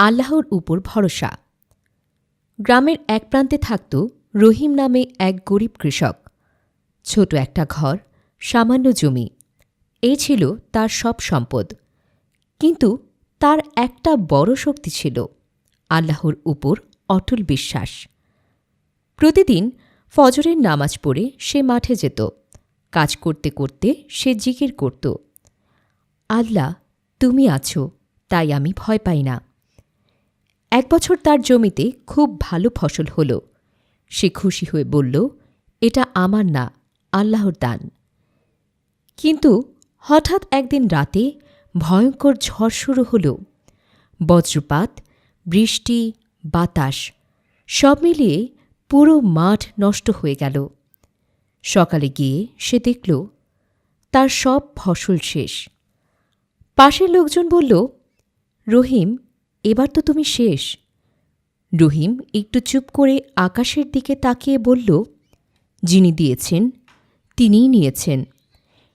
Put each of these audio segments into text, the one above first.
আল্লাহর উপর ভরসা। গ্রামের এক প্রান্তে থাকত রহিম নামে এক গরিব কৃষক। ছোট একটা ঘর, সামান্য জমি, এই ছিল তার সব সম্পদ। কিন্তু তার একটা বড় শক্তি ছিল, আল্লাহর উপর অটল বিশ্বাস। প্রতিদিন ফজরের নামাজ পড়ে সে মাঠে যেত। কাজ করতে করতে সে জিকির করত, আল্লাহ, তুমি আছো, তাই আমি ভয় পাই না। এক বছর তার জমিতে খুব ভালো ফসল হল। সে খুশি হয়ে বলল, এটা আমার না, আল্লাহর দান। কিন্তু হঠাৎ একদিন রাতে ভয়ঙ্কর ঝড় শুরু হল। বজ্রপাত, বৃষ্টি, বাতাস সব মিলিয়ে পুরো মাঠ নষ্ট হয়ে গেল। সকালে গিয়ে সে দেখল তার সব ফসল শেষ। পাশের লোকজন বলল, রহিম, এবার তো তুমি শেষ। রহিম একটু চুপ করে আকাশের দিকে তাকিয়ে বলল, যিনি দিয়েছেন তিনিই নিয়েছেন,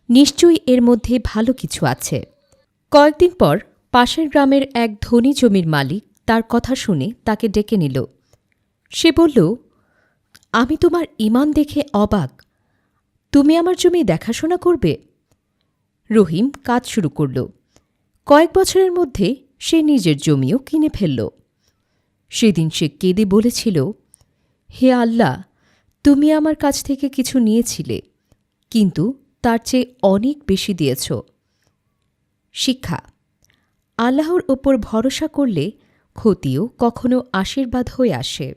নিশ্চয়ই এর মধ্যে ভালো কিছু আছে। কয়েকদিন পর পাশের গ্রামের এক ধনী জমির মালিক তার কথা শুনে তাকে ডেকে নিল। সে বলল, আমি তোমার ঈমান দেখে অবাক, তুমি আমার জমি দেখাশোনা করবে? রহিম কাজ শুরু করল। কয়েক বছরের মধ্যে সে নিজের জমিও কিনে ফেলল। সেদিন সে কেঁদে বলেছিল, হে আল্লাহ, তুমি আমার কাছ থেকে কিছু নিয়েছিলে, কিন্তু তার চেয়ে অনেক বেশি দিয়েছ। শিক্ষা: আল্লাহর ওপর ভরসা করলে ক্ষতিও কখনো আশীর্বাদ হয়ে আসে।